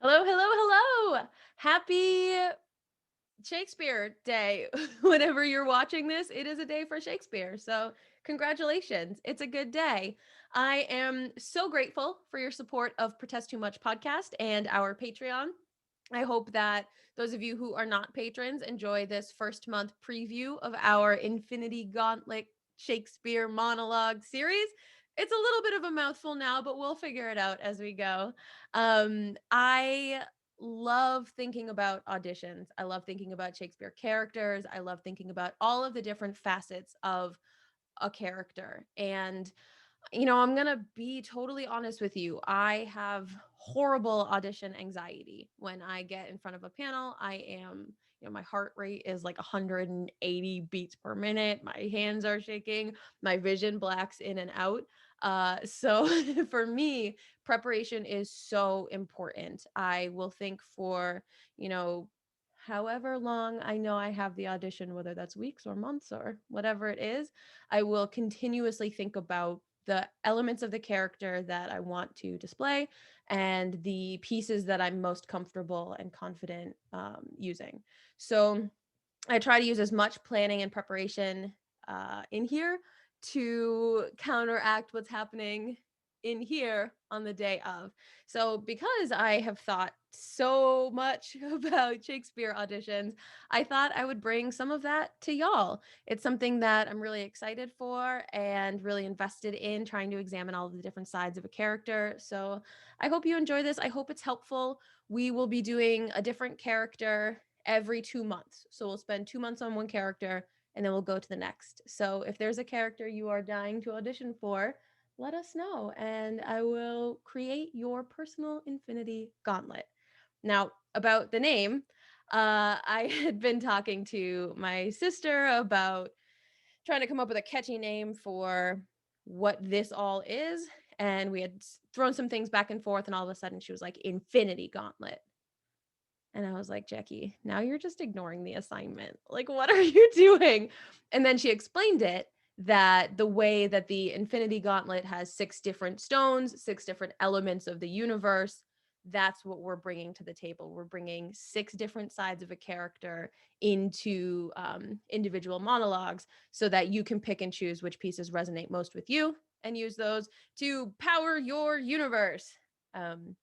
Hello, hello, hello. Happy Shakespeare Day. Whenever you're watching this, it is a day for Shakespeare. So, congratulations. It's a good day. I am so grateful for your support of Protest Too Much podcast and our Patreon. I hope that those of you who are not patrons enjoy this first month preview of our Infinity Gauntlet Shakespeare monologue series. It's a little bit of a mouthful now, but we'll figure it out as we go. I love thinking about auditions. I love thinking about Shakespeare characters. I love thinking about all of the different facets of a character. And I'm going to be totally honest with you. I have horrible audition anxiety. When I get in front of a panel, my heart rate is like 180 beats per minute. My hands are shaking. My vision blacks in and out. So for me, preparation is so important. I will think for, you know, however long I know I have the audition, whether that's weeks or months or whatever it is, I will continuously think about the elements of the character that I want to display and the pieces that I'm most comfortable and confident using. So I try to use as much planning and preparation in here to counteract what's happening in here on the day of. So, because I have thought so much about Shakespeare auditions, I thought I would bring some of that to y'all. It's something that I'm really excited for and really invested in trying to examine all of the different sides of a character. So, I hope you enjoy this. I hope it's helpful. We will be doing a different character every 2 months. So we'll spend 2 months on one character and then we'll go to the next. So if there's a character you are dying to audition for, let us know and I will create your personal Infinity Gauntlet. Now, about the name, I had been talking to my sister about trying to come up with a catchy name for what this all is. And we had thrown some things back and forth, and all of a sudden she was like, Infinity Gauntlet. And I was like, Jackie, now you're just ignoring the assignment. Like, what are you doing? And then she explained it that the way that the Infinity Gauntlet has 6 different stones, 6 different elements of the universe, that's what we're bringing to the table. We're bringing 6 different sides of a character into individual monologues so that you can pick and choose which pieces resonate most with you and use those to power your universe. Um,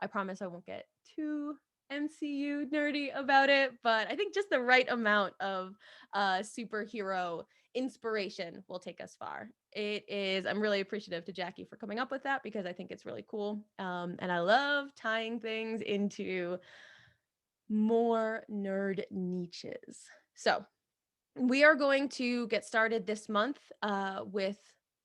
I promise I won't get too MCU nerdy about it, but I think just the right amount of superhero inspiration will take us far. I'm really appreciative to Jackie for coming up with that because I think it's really cool. And I love tying things into more nerd niches. So we are going to get started this month with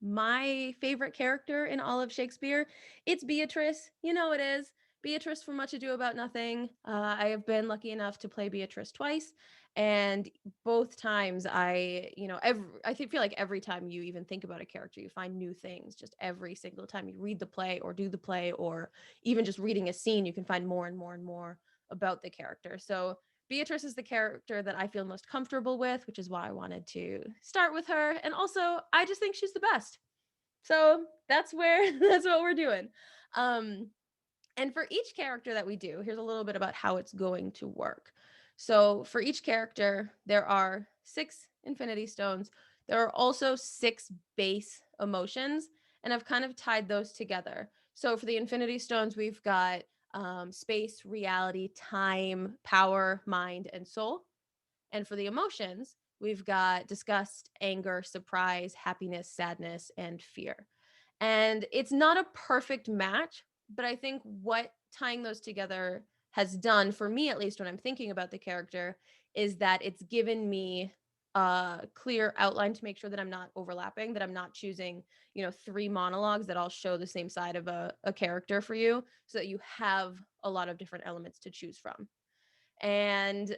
my favorite character in all of Shakespeare. It's Beatrice. You know it is. Beatrice from Much Ado About Nothing. I have been lucky enough to play Beatrice twice. And both times feel like every time you even think about a character, you find new things. Just every single time you read the play or do the play, or even just reading a scene, you can find more and more and more about the character. So Beatrice is the character that I feel most comfortable with, which is why I wanted to start with her. And also, I just think she's the best. So that's where that's what we're doing. Um, and for each character that we do, here's a little bit about how it's going to work. So for each character, there are 6 Infinity Stones. There are also 6 base emotions, and I've kind of tied those together. So for the Infinity Stones, we've got space, reality, time, power, mind, and soul. And for the emotions, we've got disgust, anger, surprise, happiness, sadness, and fear. And it's not a perfect match, but I think what tying those together has done, for me at least, when I'm thinking about the character, is that it's given me a clear outline to make sure that I'm not overlapping, that I'm not choosing, 3 monologues that all show the same side of a character for you, so that you have a lot of different elements to choose from. And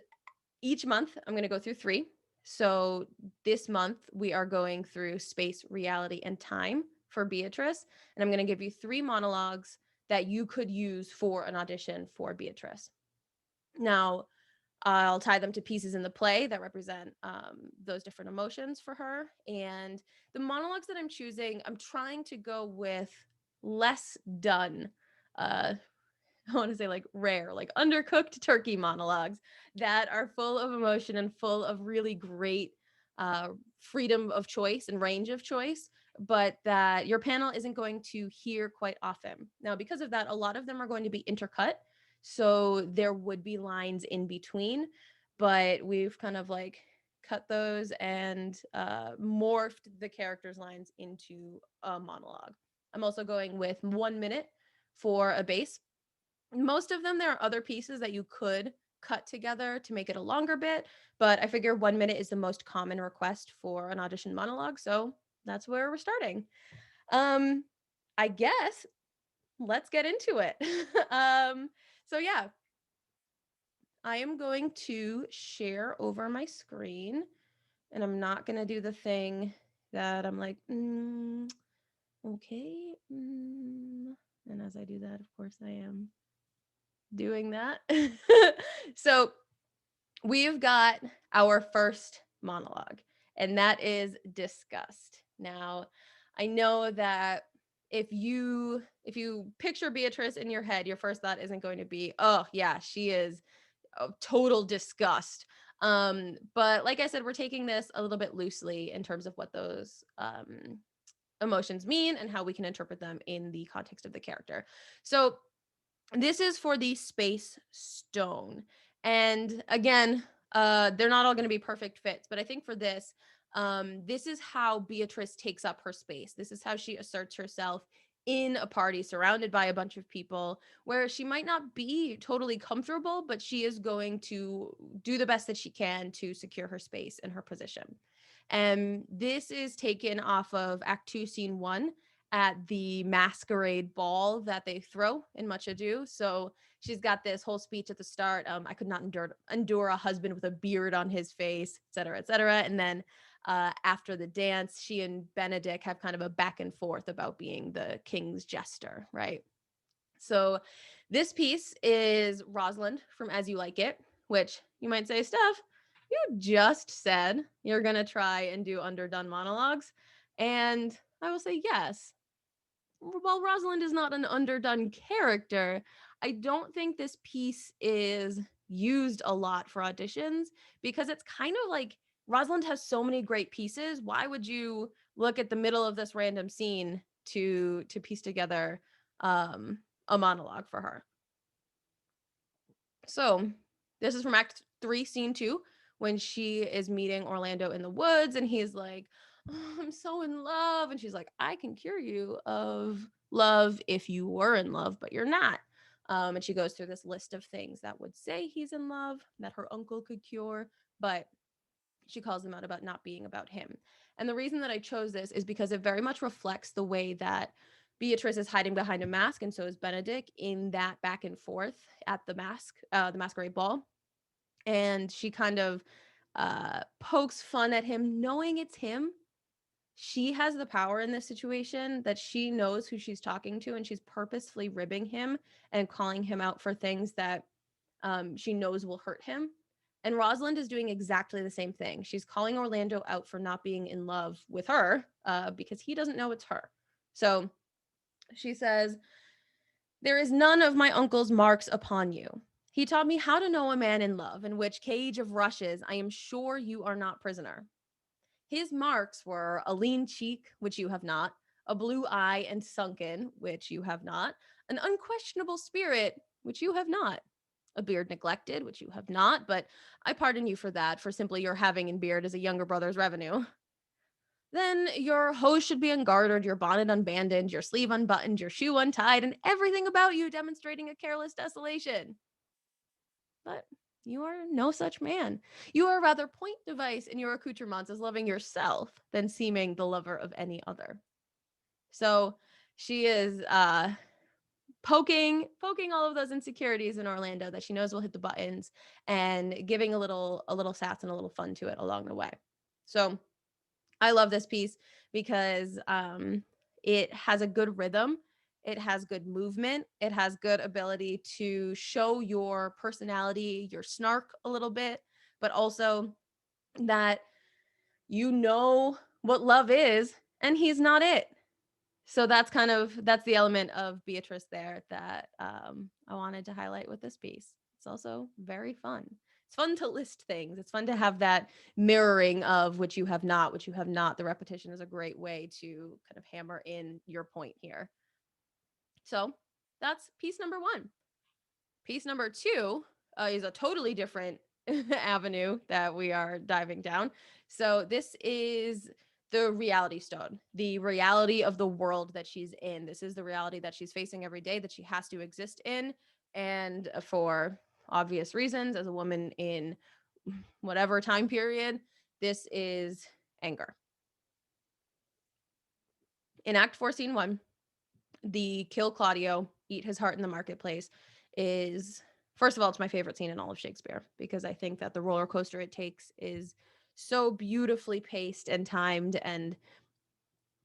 each month, I'm going to go through 3. So this month, we are going through space, reality, and time for Beatrice. And I'm going to give you 3 monologues that you could use for an audition for Beatrice. Now, I'll tie them to pieces in the play that represent those different emotions for her. And the monologues that I'm choosing, I'm trying to go with less done uh, I want to say like rare, like undercooked turkey monologues that are full of emotion and full of really great uh, freedom of choice and range of choice, but that your panel isn't going to hear quite often. Now, because of that, a lot of them are going to be intercut. So there would be lines in between, but we've kind of like cut those and morphed the characters' lines into a monologue. I'm also going with 1 minute for a base. Most of them, there are other pieces that you could cut together to make it a longer bit, but I figure 1 minute is the most common request for an audition monologue, so that's where we're starting. Um, I guess let's get into it. So yeah, I am going to share over my screen, and I'm not going to do the thing that I'm like, okay. And as I do that, of course, I am doing that. So we've got our first monologue, and that is disgust. Now, I know that if you picture Beatrice in your head, your first thought isn't going to be, oh yeah, she is a total disgust. But like I said, we're taking this a little bit loosely in terms of what those emotions mean and how we can interpret them in the context of the character. So this is for the space stone. And again, they're not all going to be perfect fits, but I think for this, this is how Beatrice takes up her space. This is how she asserts herself in a party surrounded by a bunch of people where she might not be totally comfortable, but she is going to do the best that she can to secure her space and her position. And this is taken off of Act 2, Scene 1 at the masquerade ball that they throw in Much Ado. So she's got this whole speech at the start. I could not endure a husband with a beard on his face, et cetera, et cetera. And then after the dance, she and Benedict have kind of a back and forth about being the king's jester, right? So this piece is Rosalind from As You Like It, which you might say, Steph, you just said you're going to try and do underdone monologues. And I will say, yes, while Rosalind is not an underdone character, I don't think this piece is used a lot for auditions because it's kind of like Rosalind has so many great pieces. Why would you look at the middle of this random scene to piece together a monologue for her? So this is from Act 3, Scene 2, when she is meeting Orlando in the woods, and he's like, oh, I'm so in love. And she's like, I can cure you of love if you were in love, but you're not. And she goes through this list of things that would say he's in love, that her uncle could cure, but she calls him out about not being about him. And the reason that I chose this is because it very much reflects the way that Beatrice is hiding behind a mask, and so is Benedict in that back and forth at the masquerade ball. And she kind of pokes fun at him, knowing it's him. She has the power in this situation that she knows who she's talking to, and she's purposefully ribbing him and calling him out for things that she knows will hurt him. And Rosalind is doing exactly the same thing. She's calling Orlando out for not being in love with her because he doesn't know it's her. So she says, there is none of my uncle's marks upon you. He taught me how to know a man in love, in which cage of rushes I am sure you are not prisoner. His marks were a lean cheek, which you have not, a blue eye and sunken, which you have not, an unquestionable spirit, which you have not, a beard neglected, which you have not, but I pardon you for that, for simply your having in beard as a younger brother's revenue. Then your hose should be ungartered, your bonnet unbandaged, your sleeve unbuttoned, your shoe untied, and everything about you demonstrating a careless desolation. But you are no such man. You are rather point device in your accoutrements as loving yourself than seeming the lover of any other. So she is poking all of those insecurities in Orlando that she knows will hit the buttons, and giving a little sass and a little fun to it along the way. So I love this piece because it has a good rhythm. It has good movement. It has good ability to show your personality, your snark a little bit, but also that you know what love is and he's not it. So that's the element of Beatrice there that I wanted to highlight with this piece. It's also very fun. It's fun to list things. It's fun to have that mirroring of which you have not, which you have not. The repetition is a great way to kind of hammer in your point here. So that's piece number one. Piece number two is a totally different avenue that we are diving down. So this is the reality stone, the reality of the world that she's in. This is the reality that she's facing every day, that she has to exist in. And for obvious reasons, as a woman in whatever time period, this is anger. In Act 4, Scene 1, the kill Claudio, eat his heart in the marketplace is, first of all, it's my favorite scene in all of Shakespeare, because I think that the roller coaster it takes is so beautifully paced and timed, and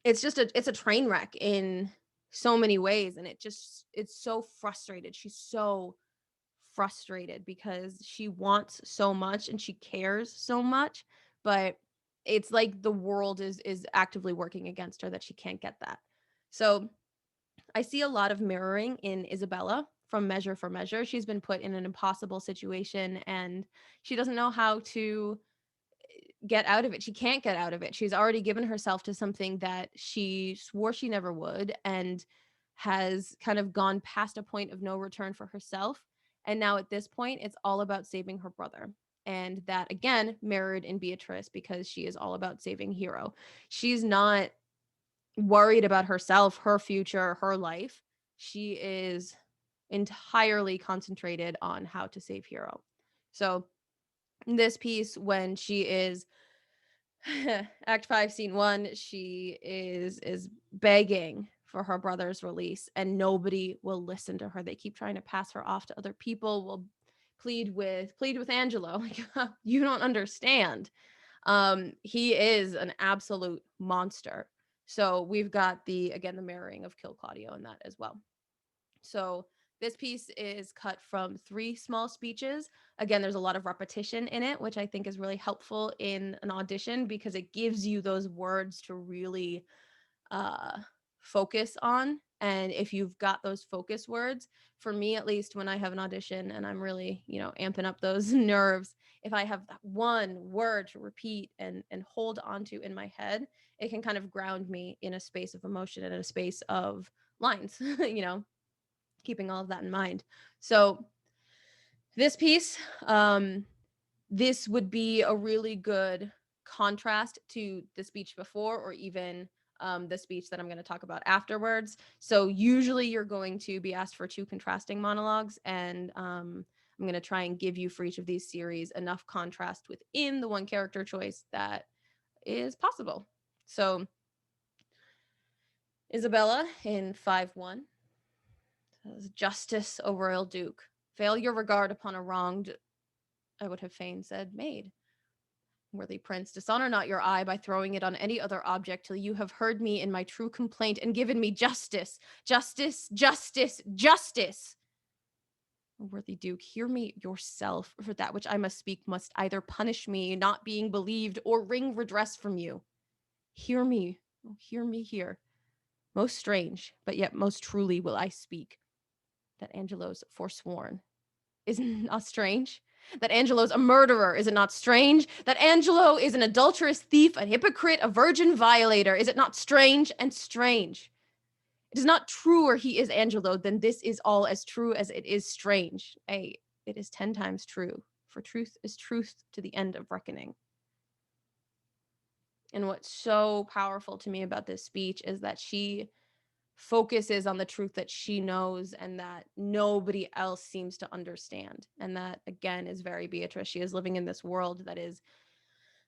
it's a train wreck in so many ways, and it's so frustrated. She's so frustrated because she wants so much and she cares so much, but it's like the world is actively working against her that she can't get that. So I see a lot of mirroring in Isabella from Measure for Measure. She's been put in an impossible situation and she doesn't know how to get out of it. She can't get out of it. She's already given herself to something that she swore she never would, and has kind of gone past a point of no return for herself. And now at this point, it's all about saving her brother. And that again mirrored in Beatrice, because she is all about saving Hero. She's not worried about herself, her future, her life. She is entirely concentrated on how to save Hero. So this piece, when she is Act 5, Scene 1, she is begging for her brother's release, and nobody will listen to her. They keep trying to pass her off to other people, will plead with Angelo. Like, you don't understand. He is an absolute monster. So we've got the mirroring of Kill Claudio in that as well. So this piece is cut from 3 small speeches. Again, there's a lot of repetition in it, which I think is really helpful in an audition, because it gives you those words to really uh, focus on. And if you've got those focus words, for me at least, when I have an audition and I'm really, amping up those nerves, if I have that one word to repeat and hold onto in my head, it can kind of ground me in a space of emotion and in a space of lines, keeping all of that in mind. So this piece, this would be a really good contrast to the speech before, or even the speech that I'm going to talk about afterwards. So usually you're going to be asked for 2 contrasting monologues, and I'm going to try and give you for each of these series enough contrast within the one character choice that is possible. So Isabella in 5-1 says, "Justice, O royal duke, fail your regard upon a wronged, I would have fain said, maid. Worthy prince, dishonor not your eye by throwing it on any other object till you have heard me in my true complaint and given me justice, justice, justice, justice. O worthy duke, hear me yourself, for that which I must speak must either punish me, not being believed, or wring redress from you. Hear me, oh, hear me here. Most strange, but yet most truly will I speak, that Angelo's forsworn. Isn't not strange? That Angelo's a murderer, is it not strange? That Angelo is an adulterous thief, a hypocrite, a virgin violator, is it not strange and strange? It is not truer he is Angelo, then this is all as true as it is strange. Ay, it is 10 times true, for truth is truth to the end of reckoning." And what's so powerful to me about this speech is that she focuses on the truth that she knows and that nobody else seems to understand. And that, again, is very Beatrice. She is living in this world that is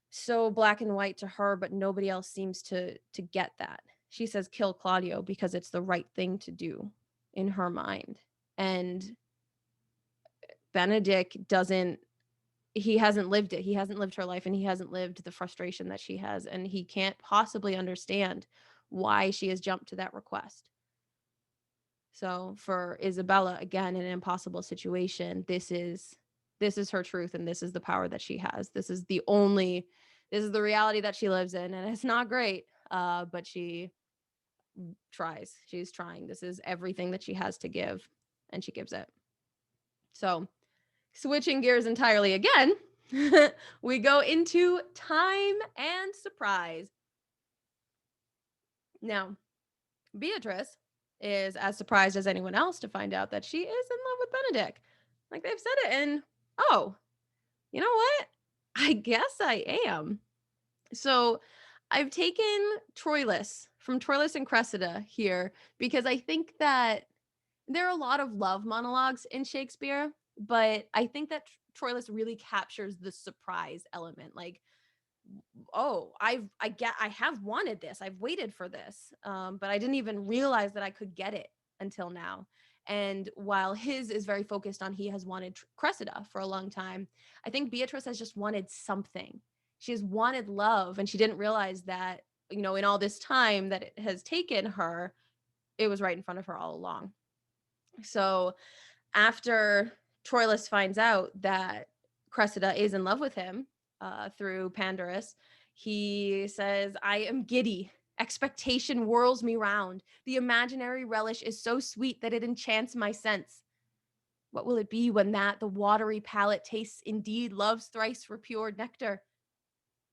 so black and white to her, but nobody else seems to get that. She says, "Kill Claudio," because it's the right thing to do in her mind. And Benedict doesn't, he hasn't lived it. He hasn't lived her life, and he hasn't lived the frustration that she has. And he can't possibly understand why she has jumped to that request. So for Isabella, again, in an impossible situation, this is her truth, and this is the power that she has. This is the reality that she lives in, and it's not great. But she tries. She's trying. This is everything that she has to give, and she gives it. So, switching gears entirely again, we go into time and surprise. Now, Beatrice is as surprised as anyone else to find out that she is in love with Benedict. Like they've said it, and oh, you know what? I guess I am. So I've taken Troilus from Troilus and Cressida here because I think that there are a lot of love monologues in Shakespeare, but I think that Troilus really captures the surprise element. Like, oh, I have wanted this. I've waited for this, but I didn't even realize that I could get it until now. And while his is very focused on he has wanted Cressida for a long time, I think Beatrice has just wanted something. She has wanted love, and she didn't realize that, in all this time that it has taken her, it was right in front of her all along. So after Troilus finds out that Cressida is in love with him through Pandarus, he says, I am giddy. Expectation whirls me round. The imaginary relish is so sweet that it enchants my sense. What will it be when the watery palate tastes indeed love's thrice repured nectar?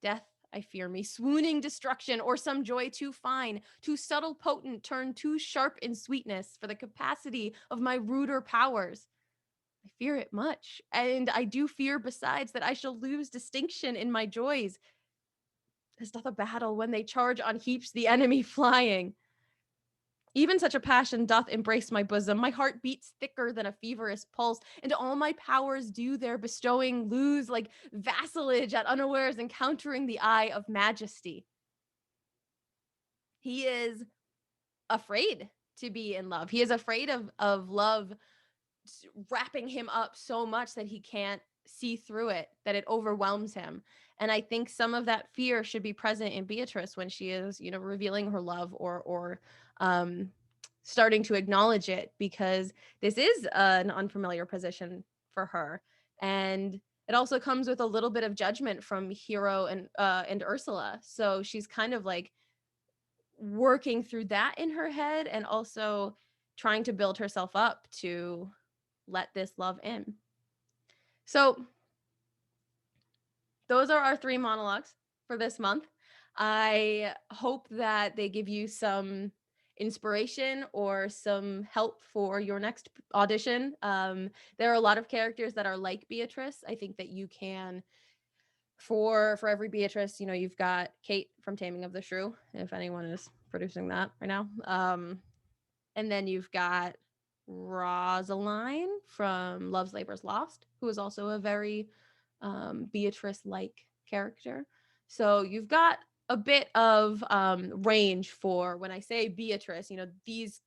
Death, I fear me, swooning destruction, or some joy too fine, too subtle potent, turned too sharp in sweetness for the capacity of my ruder powers. I fear it much, and I do fear besides that I shall lose distinction in my joys, as doth a battle when they charge on heaps the enemy flying. Even such a passion doth embrace my bosom. My heart beats thicker than a feverish pulse, and all my powers do their bestowing lose like vassalage at unawares encountering the eye of majesty. He is afraid to be in love. He is afraid of love wrapping him up so much that he can't see through it, that it overwhelms him. And I think some of that fear should be present in Beatrice when she is, revealing her love or starting to acknowledge it, because this is an unfamiliar position for her. And it also comes with a little bit of judgment from Hero and Ursula. So she's kind of like working through that in her head, and also trying to build herself up to let this love in. So those are our 3 monologues for this month. I hope that they give you some inspiration or some help for your next audition. There are a lot of characters that are like Beatrice. I think that you can, for every Beatrice, you've got Kate from Taming of the Shrew, if anyone is producing that right now. And then you've got Rosaline from Love's Labor's Lost, who is also a very Beatrice-like character. So you've got a bit of range for when I say Beatrice, these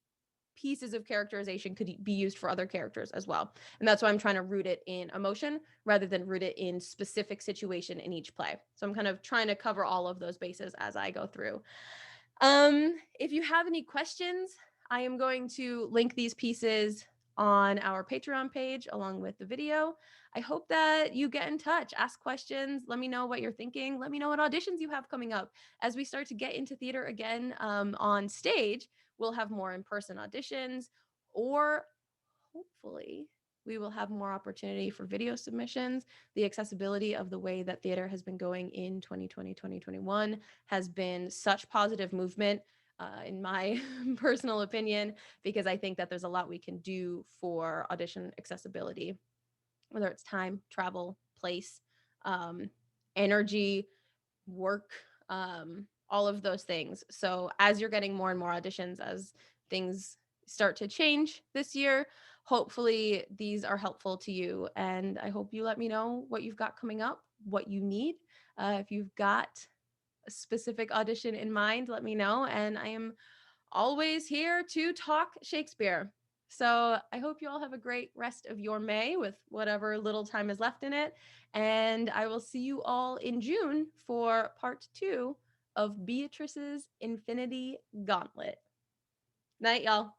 pieces of characterization could be used for other characters as well. And that's why I'm trying to root it in emotion rather than root it in specific situation in each play. So I'm kind of trying to cover all of those bases as I go through. If you have any questions, I am going to link these pieces on our Patreon page along with the video. I hope that you get in touch, ask questions, let me know what you're thinking, let me know what auditions you have coming up. As we start to get into theater again on stage, we'll have more in-person auditions, or hopefully we will have more opportunity for video submissions. The accessibility of the way that theater has been going in 2020, 2021 has been such positive movement, in my personal opinion, because I think that there's a lot we can do for audition accessibility, whether it's time, travel, place, energy, work, all of those things. So as you're getting more and more auditions, as things start to change this year, hopefully these are helpful to you. And I hope you let me know what you've got coming up, what you need. If you've got a specific audition in mind, let me know. And I am always here to talk Shakespeare. So I hope you all have a great rest of your May with whatever little time is left in it. And I will see you all in June for part 2 of Beatrice's Infinity Gauntlet. Night, y'all.